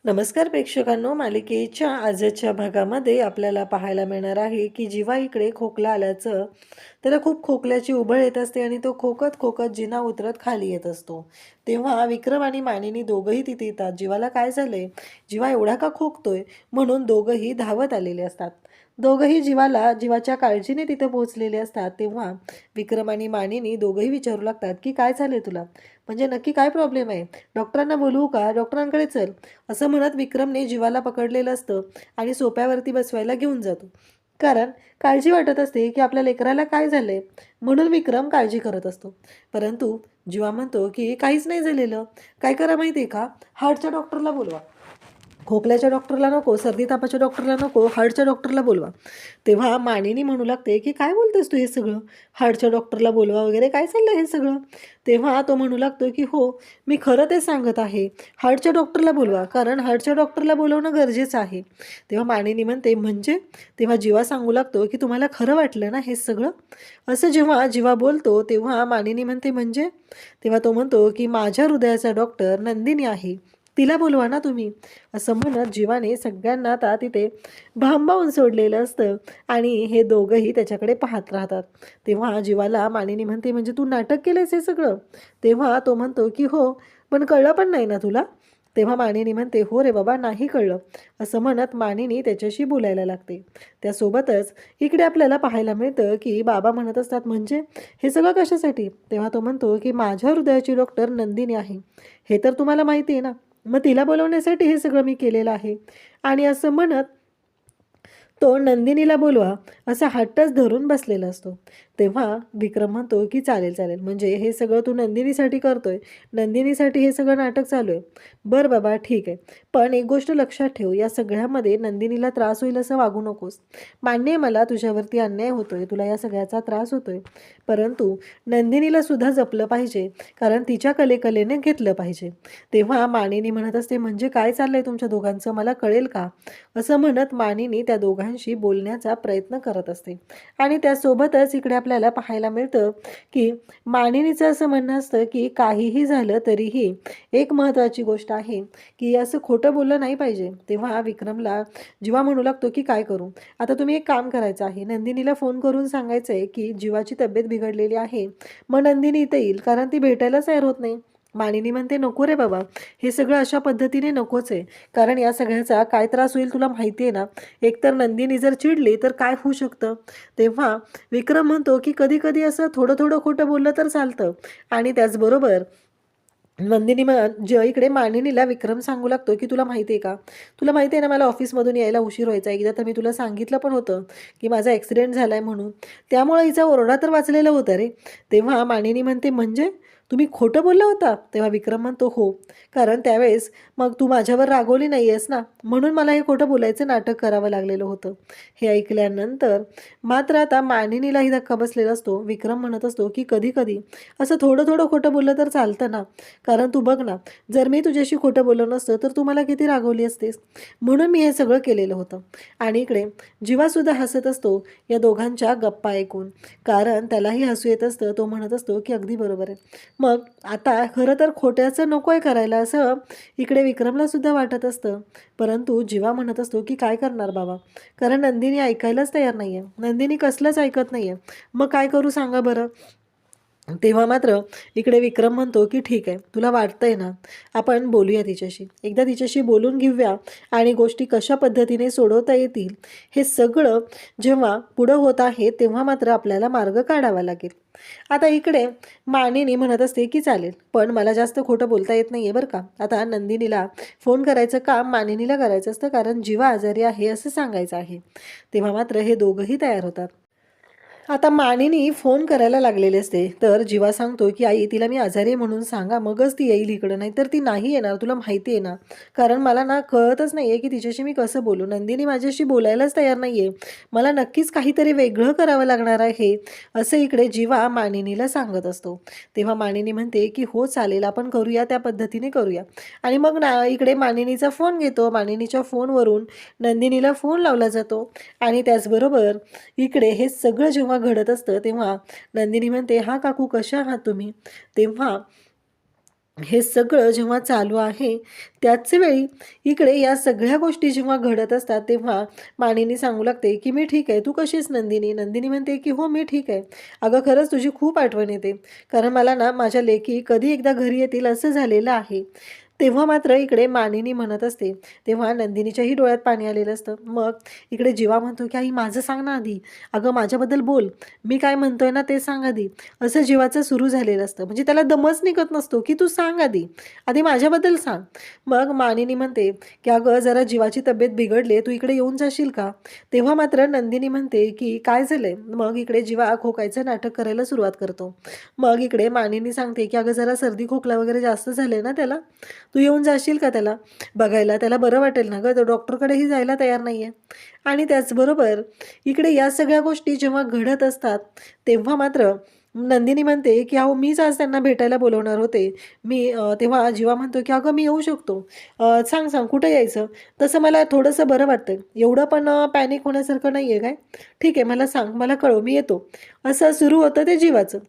नमस्कार प्रेक्षकांनो, मालिकेच्या आजच्या भागामध्ये आपल्याला पाहायला मिळणार आहे की जीवा इकडे खोकला आल्याचं त्याला खूप खोकल्याची उबळ येत असते आणि तो खोकत खोकत जिना उतरत खाली येत असतो. तेव्हा विक्रम आणि मानिनी दोघंही तिथे येतात. जीवाला काय झालंय, जीवा एवढा का खोकतोय म्हणून दोघंही धावत आलेले असतात. दोघंही जीवाच्या काळजीने तिथे पोहोचलेले असतात. तेव्हा विक्रम आणि मानिनी दोघंही विचारू लागतात की काय झालंय तुला, म्हणजे नक्की काय प्रॉब्लेम आहे, डॉक्टरांना बोलवू का, डॉक्टरांकडे चल, असं म्हणत विक्रमने जीवाला पकडलेलं असतं आणि सोप्यावरती बसवायला घेऊन जातो. कारण काळजी वाटत असते की आपल्या लेकराला काय झालंय, म्हणून विक्रम काळजी करत असतो. परंतु जीवा म्हणतो की काहीच नाही झालेलं. काय करा माहिती आहे का, हार्टच्या डॉक्टरला बोलवा. खोकल्याच्या डॉक्टरला नको, सर्दी तापाच्या डॉक्टरला नको, हार्टच्या डॉक्टरला बोलवा. तेव्हा मानिनी म्हणू लागते की काय बोलतेस तू हे सगळं, हार्टच्या डॉक्टरला बोलवा वगैरे, काय चाललं हे सगळं. तेव्हा तो म्हणू लागतो की हो, मी खरं ते सांगत आहे, हार्टच्या डॉक्टरला बोलवा, कारण हार्टच्या डॉक्टरला बोलवणं गरजेचं आहे. तेव्हा मानिनी म्हणते म्हणजे, तेव्हा जीवा सांगू लागतो की तुम्हाला खरं वाटलं ना हे सगळं. असं जेव्हा जीवा बोलतो तेव्हा मानिनी म्हणते म्हणजे, तेव्हा तो म्हणतो की माझ्या हृदयाचा डॉक्टर नंदिनी आहे, तिला बोलवा ना तुम्ही. असं म्हणत जीवाने सगळ्यांना आता तिथे भांबावून सोडलेलं असतं आणि हे दोघंही त्याच्याकडे पाहत राहतात. तेव्हा जीवाला मानिनी म्हणते म्हणजे तू नाटक केलंयस हे सगळं. तेव्हा तो म्हणतो की हो, पण कळलं पण नाही ना तुला. तेव्हा मानिनी म्हणते हो रे बाबा, नाही कळलं. असं म्हणत मानिनी त्याच्याशी बोलायला लागते. त्यासोबतच इकडे आपल्याला पाहायला मिळतं की बाबा म्हणत असतात म्हणजे हे सगळं कशासाठी. तेव्हा तो म्हणतो की माझ्या हृदयाची डॉक्टर नंदिनी आहे, हे तर तुम्हाला माहिती आहे ना, मग तिला बोलवण्यासाठी हे सगळं मी केलेलं आहे. आणि असं म्हणत तो नंदिनीला बोलवा असा हट्टच धरून बसलेला असतो. तेव्हा विक्रम म्हणतो की चालेल चालेल, म्हणजे हे सगळं तू नंदिनीसाठी करतोय, नंदिनीसाठी हे सगळं नाटक चालू आहे. बरं बाबा ठीक आहे, पण एक गोष्ट लक्षात ठेव, या सगळ्यामध्ये नंदिनीला त्रास होईल असं वागू नकोस. मान्य आहे मला तुझ्यावरती अन्याय होतोय, तुला या सगळ्याचा त्रास होतोय, परंतु नंदिनीला सुद्धा जपलं पाहिजे, कारण तिच्या कलेने घेतलं पाहिजे. तेव्हा मानिनी म्हणत असते म्हणजे काय चाललंय तुमच्या दोघांचं, मला कळेल का. असं म्हणत मानिनी त्या दोघांशी बोलण्याचा प्रयत्न करत असते. आणि त्यासोबतच इकडे आपल्याला पाहायला मिळतं की मानिनीचं असं म्हणणं असतं की काहीही झालं तरीही एक महत्त्वाची गोष्ट आहे की असं खोटं बोललं नाही पाहिजे. तेव्हा विक्रमला जीवा म्हणू लागतो की काय करू, आता तुम्ही एक काम करायचं आहे, नंदिनीला फोन करून सांगायचं आहे की जीवाची तब्येत बिघडलेली आहे, मग नंदिनी इथे येईल, कारण ती भेटायलाच तयार होत नाही. मानिनी म्हणते नको रे बाबा, हे सगळं अशा पद्धतीने नकोच आहे, कारण या सगळ्याचा काय त्रास होईल तुला माहिती आहे ना. एकतर नंदिनी जर चिडली तर काय होऊ शकतं. तेव्हा विक्रम म्हणतो की कधी कधी असं थोडं थोडं खोटं बोललं तर चालतं. आणि त्याचबरोबर नंदिनी इकडे मानिनीला विक्रम सांगू लागतो की तुला माहिती आहे का, तुला माहिती आहे ना मला ऑफिसमधून यायला उशीर व्हायचा, एकदा तर मी तुला सांगितलं पण होतं की माझा ॲक्सिडेंट झाला आहे म्हणून, त्यामुळे हिचा ओरडा तर वाचलेला होता रे. तेव्हा मानिनी म्हणते म्हणजे तुम्ही खोटं बोलला होता. तेव्हा विक्रम म्हणतो हो, कारण त्यावेळेस मग तू माझ्यावर रागवली नाही आहेस ना, म्हणून मला हे खोटं बोलायचं नाटक करावं लागलेलं होतं. हे ऐकल्यानंतर मात्र आता मानिनीलाही धक्का बसलेला असतो. विक्रम म्हणत असतो की कधी कधी असं थोडं थोडं खोटं बोललं तर चालतं ना, कारण तू बघ ना, जर मी तुझ्याशी खोटं बोललं नसतं तर तू मला किती रागवली असतेस, म्हणून मी हे सगळं केलेलं होतं. आणि इकडे जीवासुद्धा हसत असतो या दोघांच्या गप्पा ऐकून, कारण त्यालाही हसू येत असतं. तो म्हणत असतो की अगदी बरोबर आहे, मग आता खरं तर खोट्याचं नको आहे करायला, असं इकडे विक्रमला सुद्धा वाटत असतं. परंतु जीवा म्हणत असतो की काय करणार बाबा, कारण नंदिनी ऐकायलाच तयार नाही आहे, नंदिनी कसलंच ऐकत नाही आहे, मग काय करू सांगा बरं. तेव्हा मात्र इकडे विक्रम म्हणतो की ठीक आहे, तुला वाटतंय ना, आपण बोलूया तिच्याशी, एकदा तिच्याशी बोलून घेऊया आणि गोष्टी कशा पद्धतीने सोडवता येतील हे सगळं जेव्हा पुढं होत आहे तेव्हा मात्र आपल्याला मार्ग काढावा लागेल. आता इकडे मानिनी म्हणत असते की चालेल, पण मला जास्त खोटं बोलता येत नाही आहे बरं का. आता नंदिनीला फोन करायचं काम मानिनीला करायचं असतं, कारण जीवा आजारी आहे असं सांगायचं आहे. तेव्हा मात्र हे दोघंही तयार होतात. आता मानिनी फोन करायला लागलेले असते, तर जीवा सांगतो की आई, तिला मी आजारी आहे म्हणून सांगा, मगच ती येईल इकडं, नाही तर ती नाही येणार, तुला माहिती आहे ना. कारण मला ना कळतच नाही आहे की तिच्याशी मी कसं बोलू, नंदिनी माझ्याशी बोलायलाच तयार नाही आहे, मला नक्कीच काहीतरी वेगळं करावं लागणार आहे, असं इकडे जीवा मानिनीला सांगत असतो. तेव्हा मानिनी म्हणते की हो चालेल, आपण करूया, त्या पद्धतीने करूया. आणि मग ना इकडे मानिनीचा फोन घेतो, मानिनीच्या फोनवरून नंदिनीला फोन लावला जातो. आणि त्याचबरोबर इकडे हे सगळं जेव्हा घडत असतं तेव्हा नंदिनी म्हणते, हा काकू कशा आहात तुम्ही. तेव्हा हे सगळं जेव्हा चालू आहे, त्याच वेळी इकडे या सगळ्या गोष्टी जेव्हा घडत असतात, तेव्हा मानिनी सांगू लागते, की "मी ठीक आहे. तू कशी आहेस नंदिनी?" नंदिनी म्हणते, की "हो, मी ठीक आहे. अगं खरंच तुझी खूप आठवण येते. कारण मला ना माझ्या लेकी कधी एकदा घरी येतील असं झालेलं आहे." तेव्हा मात्र इकडे मानिनी म्हणत असते, तेव्हा नंदिनीच्याही डोळ्यात पाणी आलेलं असतं. मग इकडे जीवा म्हणतो, की "आई माझं सांग ना आधी. अगं माझ्याबद्दल बोल. मी काय म्हणतोय ना ते सांग आधी." असं जीवाचं सुरू झालेलं असतं. म्हणजे त्याला दमच निघत नसतो, की "तू सांग आधी. आधी माझ्याबद्दल सांग." मग मानिनी म्हणते, की "अगं जरा जीवाची तब्येत बिघडली तू इकडे येऊन जाशील का?" तेव्हा मात्र नंदिनी म्हणते, की "काय झालंय?" मग इकडे जीवा खोकायचं नाटक करायला सुरुवात करतो. मग इकडे मानिनी सांगते, की "अगं जरा सर्दी खोकला वगैरे जास्त झालंय ना त्याला. तू येऊन जाशील का त्याला बघायला? त्याला बरं वाटेल ना गं? तो डॉक्टरकडेही जायला तयार नाहीये." आणि त्याचबरोबर इकडे या सगळ्या गोष्टी जेव्हा घडत असतात, तेव्हा मात्र नंदिनी म्हणते, की "अहो मीच आज त्यांना भेटायला बोलवणार होते." तेव्हा जीवा म्हणतो, की "अगं मी येऊ शकतो. सांग, सांग कुठं यायचं? तसं मला थोडंसं बरं वाटतंय. एवढं पण पॅनिक होण्यासारखं नाहीये काय? ठीक आहे मला सांग, मला कळव मी येतो." असं सुरू होतं ते जीवाचं.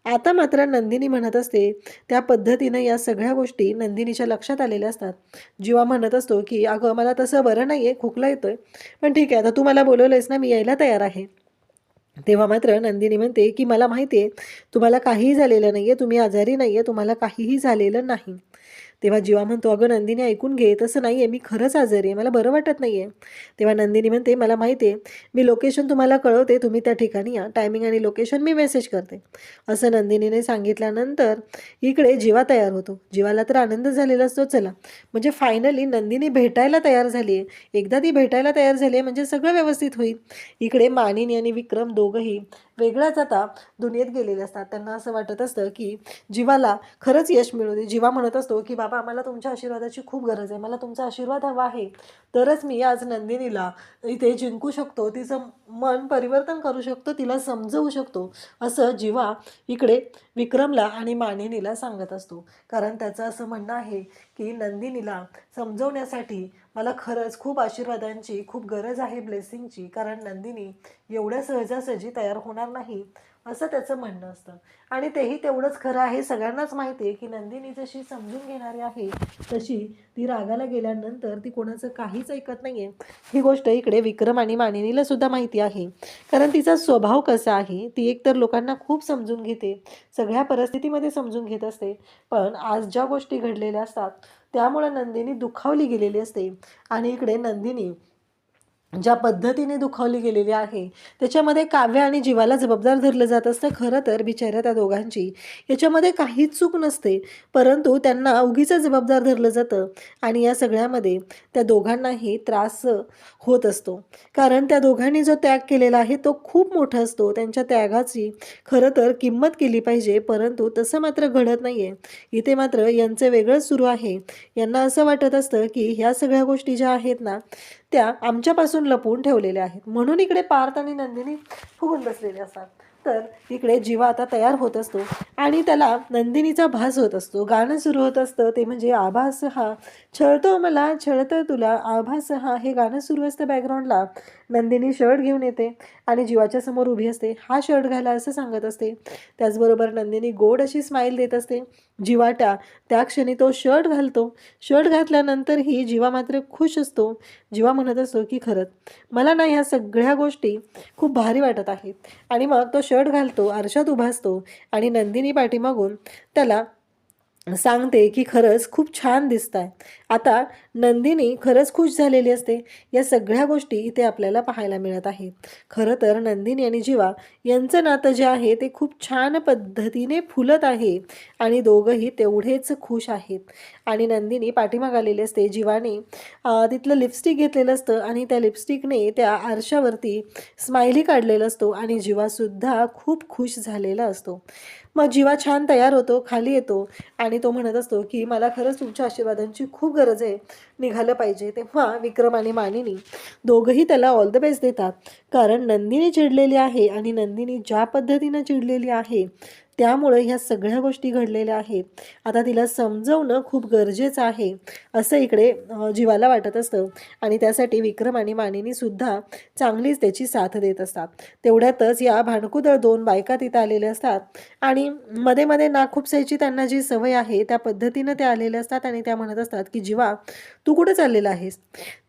आता मात्र नंदिनी म्हणत असते, त्या पद्धतीनं या सगळ्या गोष्टी नंदिनीच्या लक्षात आलेल्या असतात. जीवा म्हणत असतो, की "अगं मला तसं बरं नाहीये, खोकला येतोय. पण ठीक आहे आता तू मला बोलवलंयस ना, मी यायला तयार आहे." तेव्हा मात्र नंदिनी म्हणते, की "मला माहिती आहे, तुम्हाला काहीही झालेलं नाहीये, तुम्ही आजारी नाहीये, तुम्हाला काहीही झालेलं नाही." तेव्हा जीवा म्हणतो, "अगं नंदिनी ऐकून घे, तसं नाहीये, मी खरंच आजारी आहे, मला बरं वाटत नाहीये." तेव्हा नंदिनी म्हणते, "मला माहिती आहे, मी लोकेशन तुम्हाला कळवते, तुम्ही त्या ठिकाणी या. टायमिंग आणि लोकेशन मी मेसेज करते." असं नंदिनीने सांगितल्यानंतर इकडे जीवा तयार होतो. जीवाला तर आनंद झालेला असतो, चला म्हणजे फायनली नंदिनी भेटायला तयार झाली आहे. एकदा ती भेटायला तयार झाली आहे म्हणजे सगळं व्यवस्थित होईल. इकडे मानिनी आणि विक्रम दोघंही वेगळ्याच आता दुनियेत गेलेले असतात. त्यांना असं वाटत असतं, की जीवाला खरंच यश मिळू दे. जीवा म्हणत असतो, की "बाबा मला तुमच्या आशीर्वादाची खूप गरज आहे. मला तुमचा आशीर्वाद हवा आहे. तरच मी आज नंदिनीला इथे जिंकू शकतो. तिचं मन परिवर्तन करू शकतो. तिला समजवू शकतो." असं जीवा इकडे विक्रमला आणि मानिनीला सांगत असतो. कारण त्याचं असं म्हणणं आहे, की नंदिनीला समजवण्यासाठी मला खरंच खूप आशीर्वादांची खूप गरज आहे, ब्लेसिंगची. कारण नंदिनी एवढ्या सहजासहजी तयार होणार नाही, असं त्याचं म्हणणं असतं. आणि तेही तेवढंच खरं आहे. सगळ्यांनाच माहिती आहे, की नंदिनी जशी समजून घेणारी आहे, तशी ती रागाला गेल्यानंतर ती कोणाचं काहीच ऐकत नाहीये. ही गोष्ट इकडे विक्रम आणि मानिनीला सुद्धा माहिती आहे. कारण तिचा स्वभाव कसा आहे, ती एकतर लोकांना खूप समजून घेते, सगळ्या परिस्थितीमध्ये समजून घेत असते. पण आज ज्या गोष्टी घडलेल्या असतात, त्यामुळे नंदिनी दुखावली गेलेली असते आणि इकडे नंदिनी ज्या पद्धतीने दुखावली गेलेली आहे, त्याच्यामध्ये काव्य आणि जीवाला जबाबदार धरलं जात असतं. खरं तर बिचाऱ्या त्या दोघांची याच्यामध्ये काहीच चूक नसते, परंतु त्यांना उगीचच जबाबदार धरलं जातं आणि या सगळ्यामध्ये त्या दोघांनाही त्रास होत असतो. कारण त्या दोघांनी जो त्याग केलेला आहे, तो खूप मोठा असतो. त्यांच्या त्यागाची खरं तर किंमत केली पाहिजे, परंतु तसं मात्र घडत नाहीये. इथे मात्र यांचं वेगळंच सुरू आहे. यांना असं वाटत असतं, की ह्या सगळ्या गोष्टी ज्या आहेत ना, त्या आमच्यापासून लपवून ठेवलेल्या आहेत. म्हणून इकडे पार्थ आणि नंदिनी फुगून बसलेले असतात. तर इकडे जीवा आता तयार होत असतो आणि त्याला नंदिनीचा भास होत असतो. गाणं सुरू होत असतं ते म्हणजे आभास हा छळतो मला छळतं तुला आभास हा, हे गाणं सुरू असतं बॅकग्राऊंडला. नंदिनी शर्ट घेऊन येते आणि जीवाच्या समोर उभी असते. हा शर्ट घाला असं सांगत असते. त्याचबरोबर नंदिनी गोड अशी स्माईल देत असते. जीवा त्या क्षणी तो शर्ट घालतो. शर्ट घातल्यानंतरही जीवा मात्र खुश असतो. जीवा म्हणत असतो, की खरंच मला ना ह्या सगळ्या गोष्टी खूप भारी वाटत आहेत. आणि मग तो शर्ट घालतो, आरशात उभा असतो आणि नंदिनी पाठीमागून त्याला सांगते, की खरंच खूप छान दिसताय. आता नंदिनी खरंच खुश झालेली असते. या सगळ्या गोष्टी इथे आपल्याला पाहायला मिळत आहेत. खरं तर नंदिनी आणि जीवा यांचं नातं जे आहे ते खूप छान पद्धतीने फुलत आहे आणि दोघंही तेवढेच खुश आहेत. आणि नंदिनी पाठीमागे आलेली असते. जीवाने तिथलं लिपस्टिक घेतलेलं असतं आणि त्या लिपस्टिकने त्या आरशावरती स्माइली काढलेला असतो आणि जीवासुद्धा खूप खुश झालेला असतो. मग जीवा छान तयार होतो, खाली येतो आणि तो म्हणत असतो, की "मला खरंच तुमच्या आशीर्वादांची खूप गरज आहे, निघालं पाहिजे." तेव्हा विक्रम आणि मानिनी दोघंही त्याला ऑल द बेस्ट देतात. कारण नंदिनी चिडलेली आहे आणि नंदिनी ज्या पद्धतीनं चिडलेली आहे, त्यामुळे ह्या सगळ्या गोष्टी घडलेल्या आहेत. आता तिला समजवणं खूप गरजेचं आहे असं इकडे जीवाला वाटत असतं आणि त्यासाठी विक्रम आणि मानिनीसुद्धा चांगलीच त्याची साथ देत असतात. तेवढ्यातच या भांडकुदळ 2 बायका तिथं आलेल्या असतात आणि मध्ये मध्ये नाक खुपसायची त्यांना जी सवय आहे त्या पद्धतीनं त्या आलेल्या असतात आणि त्या म्हणत असतात की जीवा तू कुठं चाललेला आहेस.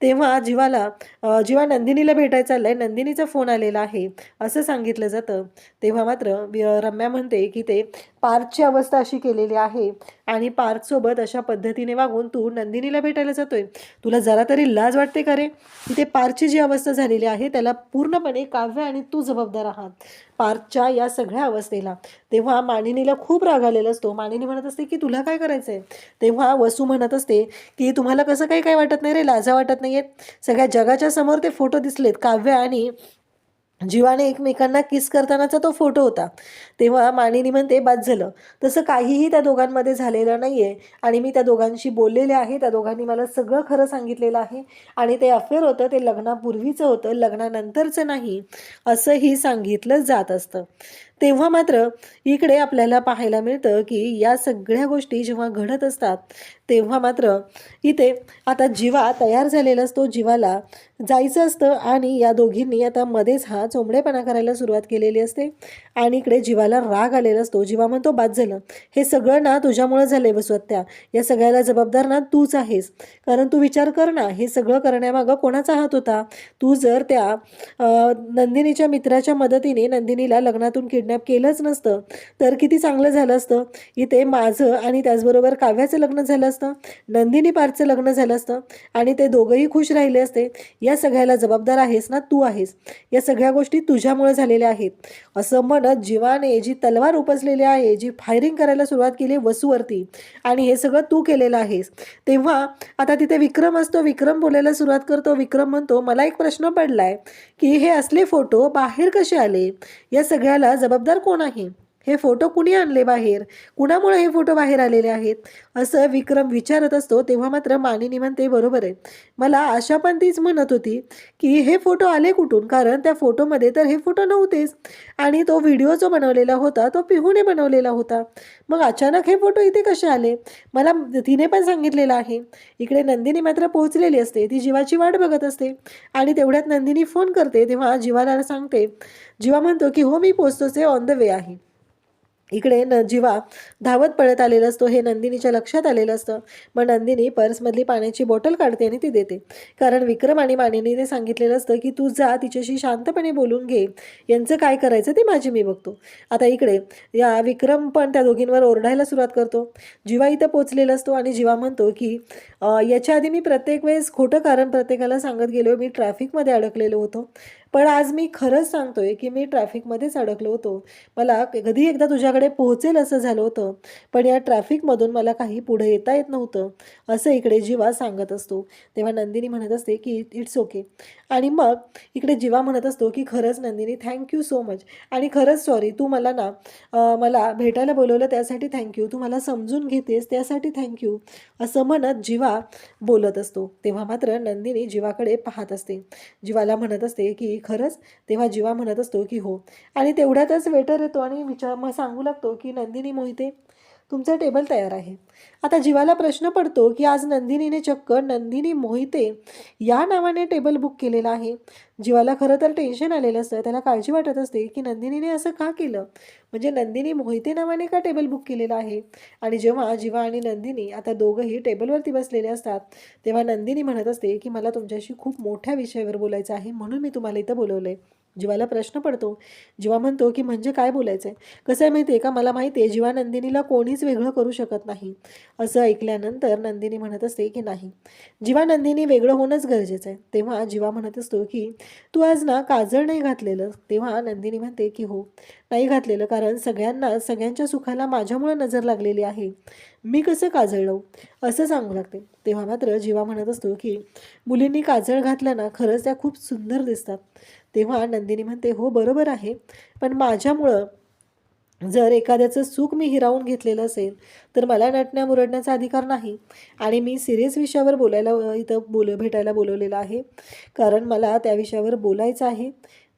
तेव्हा जीवा नंदिनीला भेटायला चाललाय, नंदिनीचा फोन आलेला आहे असं सांगितलं जातं. तेव्हा मात्र रम्या म्हणते की ते पार्थची अवस्था अशी केलेली आहे आणि पार्थसोबत अशा पद्धतीने वागून तू नंदिनीला भेटायला जातोय. तुला जरा तरी लाज वाटते का रे. की ते पार्थची जी अवस्था झालेली आहे त्याला पूर्णपणे काव्य आणि तू जबाबदार आहात पार्थच्या या सगळ्या अवस्थेला. तेव्हा मानिनीला खूप राग आलेला असतो. मानिनी म्हणत असते की तुला काय करायचंय. तेव्हा वसू म्हणत असते की तुम्हाला कसं काही काय वाटत नाही रे, लाजा वाटत नाहीयेत. सगळ्या जगाच्या समोर ते फोटो दिसलेत, काव्य आणि जीवाने एकमेकांना किस करतानाचा तो फोटो होता. तेव्हा मानिनी म्हणते बाद झालं. तसं काहीही त्या दोघांमध्ये झालेलं नाहीये आणि मी त्या दोघांशी बोललेले आहे. त्या दोघांनी मला सगळं खरं सांगितलेलं आहे आणि ते अफेअर होतं ते लग्नापूर्वीचं होतं, लग्नानंतरचं नाही असंही सांगितलं जात असतं. तेव्हा मात्र इकडे आपल्याला पाहायला मिळतं की या सगळ्या गोष्टी जेव्हा घडत असतात तेव्हा मात्र इथे आता जीवा तयार झालेला असतो. जीवाला जायचं असतं आणि या दोघींनी आता मध्येच हा चोंबडेपणा करायला सुरुवात केलेली असते आणि इकडे जीवाला राग आलेला असतो. जीवा म्हणतो बाद झालं, हे सगळं ना तुझ्यामुळे झालंय वसुहत्या. या सगळ्याला जबाबदार ना तूच आहेस. कारण तू विचार कर ना, हे सगळं करण्यामागं कोणाचा हात होता. तू जर त्या नंदिनीच्या मित्राच्या मदतीने नंदिनीला लग्नातून किडनॅप केलंच नसतं तर किती चांगलं झालं असतं. इथे माझं आणि त्याचबरोबर काव्याचं लग्न झालं असतं, नंदिनी पारचं लग्न झालं असतं आणि ते दोघंही खुश राहिले असते. या सगळ्याला जबाबदार आहेस ना तू आहेस. या सगळ्या गोष्टी तुझ्यामुळे झालेल्या आहेत असं म्हणत जीवाने जी तलवार उपसलेली आहे, जी फायरिंग करायला सुरुवात केली वसूवरती आणि हे सगळं तू केलेलं आहेस. तेव्हा आता तिथे विक्रम असतो. विक्रम बोलायला सुरुवात करतो. विक्रम म्हणतो मला एक प्रश्न पडलाय की हे असले फोटो बाहेर कसे आले. या सगळ्याला जबाबदार कोण आहे. हे फोटो कुणी आणले बाहेर, कुणामुळे हे फोटो बाहेर आलेले आहेत असं विक्रम विचारत असतो. तेव्हा मात्र मानिनी म्हणते बरोबर आहे. मला आशा पण तीच म्हणत होती की हे फोटो आले कुठून, कारण त्या फोटोमध्ये तर हे फोटो नव्हतेच आणि तो व्हिडिओ जो बनवलेला होता तो पिहूने बनवलेला होता. मग अचानक हे फोटो इथे कसे आले. मला तिने पण सांगितलेलं आहे. इकडे नंदिनी मात्र पोहोचलेली असते. ती जीवाची वाट बघत असते आणि तेवढ्यात नंदिनी फोन करते. तेव्हा जीवाला सांगते, जीवा म्हणतो की हो मी पोहोचतोच आहे, ऑन द वे आहे. इकडे जीवा धावत पळत आलेला असतो. हे नंदिनीच्या लक्षात आलेलं असतं. मग नंदिनी पर्समधली पाण्याची बॉटल काढते आणि ती देते. कारण विक्रम आणि मानिनीने सांगितलेलं असतं की तू जा तिच्याशी शांतपणे बोलून घे, यांचं काय करायचं ते माझी मी बघतो. आता इकडे या विक्रम पण त्या दोघींवर ओरडायला सुरुवात करतो. जीवा इथं पोचलेला असतो आणि जीवा म्हणतो की याच्या आधी मी प्रत्येक वेळेस खोटं कारण प्रत्येकाला सांगत गेलो, मी ट्रॅफिकमध्ये अडकलेलो होतो. पण आज मी खरंच सांगतोय की मी ट्रॅफिकमध्येच अडकलो होतो. मला कधी एकदा तुझ्याकडे पोहोचेल असं झालं होतं, पण या ट्रॅफिकमधून मला काही पुढे येता येत नव्हतं असं इकडे जीवा सांगत असतो. तेव्हा नंदिनी म्हणत असते की इट्स ओके आणि मग इकडे जीवा म्हणत असतो की खरंच नंदिनी थँक्यू सो मच आणि खरंच सॉरी, तू मला ना मला भेटायला बोलवलं त्यासाठी थँक्यू, तू मला समजून घेतेस त्यासाठी थँक्यू असं म्हणत जीवा बोलत असतो. तेव्हा मात्र नंदिनी जीवाकडे पाहत असते. जीवाला म्हणत असते की खरंच. तेव्हा जीवा म्हणत असतो की हो आणि तेवढ्यातच वेटर येतो आणि मग सांगू लागतो की नंदिनी मोहिते तुमचा टेबल तयार आहे. आता जीवाला प्रश्न पडतो की आज नंदिनीने चक्क नंदिनी मोहिते या नावाने टेबल बुक केलेला आहे. जीवाला खरं तर टेन्शन आलेलं असतं. त्याला काळजी वाटत असते की नंदिनीने असं का केलं, म्हणजे नंदिनी मोहिते नावाने का टेबल बुक केलेलं आहे. आणि जेव्हा जीवा आणि नंदिनी आता दोघंही टेबलवरती बसलेले असतात तेव्हा नंदिनी म्हणत असते की मला तुमच्याशी खूप मोठ्या विषयावर बोलायचं आहे, म्हणून मी तुम्हाला इथं बोलवलंय. जीवाला प्रश्न पडतो. जीवा म्हणतो की म्हणजे काय बोलायचं आहे. कसं आहे माहिती आहे का, मला माहिती आहे जीवा नंदिनीला कोणीच वेगळं करू शकत नाही. असं ऐकल्यानंतर नंदिनी म्हणत असते की नाही, जीवा नंदिनी वेगळं होणंच गरजेचं आहे. तेव्हा जीवा म्हणत असतो की तू आज ना काजळ नाही घातलेलं. तेव्हा नंदिनी म्हणते की हो नाही घातलेलं, कारण सगळ्यांच्या सुखाला माझ्यामुळे नजर लागलेली आहे, मी कसं काजळ लावू असं सांगू लागते. तेव्हा मात्र जीवा म्हणत असतो की मुलींनी काजळ घातलं ना खरंच त्या खूप सुंदर दिसतात. तेव्हा नंदिनी म्हणते हो बरोबर आहे, पण माझ्यामुळं जर एखाद्याचं सुख मी हिरावून घेतलेलं असेल तर मला नटण्या मुरडण्याचा अधिकार नाही आणि मी सिरियस विषयावर बोलायला इथं भेटायला बोलवलेलं आहे, कारण मला त्या विषयावर बोलायचं आहे.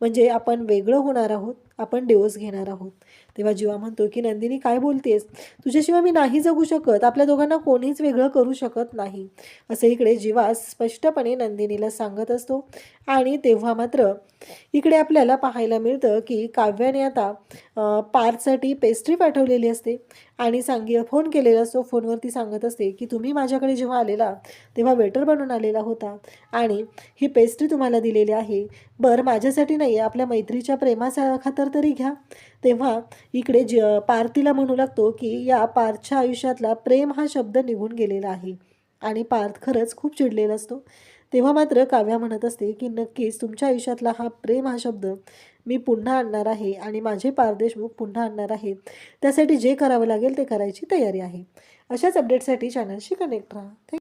म्हणजे आपण वेगळं होणार आहोत. आपण डिवोर्स घेणार आहोत. तेव्हा जीवा म्हणतो की नंदिनी काय बोलतेस, तुझ्याशिवाय मी नाही जगू शकत, आपल्या दोघांना कोणीच वेगळं करू शकत नाही, असे इकडे जीवा स्पष्टपणे नंदिनीला सांगत असतो. आणि तेव्हा मात्र इकडे आपल्याला पाहायला मिळतं की काव्याने आता पार्थसाठी पेस्ट्री पाठवलेली असते आणि फोन केलेला असतो. फोनवरती सांगत असते की तुम्ही माझ्याकडे जेव्हा आलेला तेव्हा वेटर बनून आलेला होता आणि ही पेस्ट्री तुम्हाला दिलेली आहे. बरं माझ्यासाठी नाही, आपल्या मैत्रीच्या प्रेमाचा खातर तरी घ्या. तेव्हा इकडे पार्थीला म्हणू लागतो की या पार्थच्या आयुष्यातला प्रेम हा शब्द निघून गेलेला आहे आणि पार्थ खरंच खूप चिडलेला असतो. तेव्हा मात्र काव्या म्हणत असते की नक्कीच तुमच्या आयुष्यातला प्रेम हा शब्द मी पुन्हा आणणार आहे आणि माझे पार्थ देशमुख पुन्हा आणणार आहे. त्यासाठी जे करावं लागेल ते करायची तयारी आहे. अशाच अपडेटसाठी चॅनलशी कनेक्ट राहा.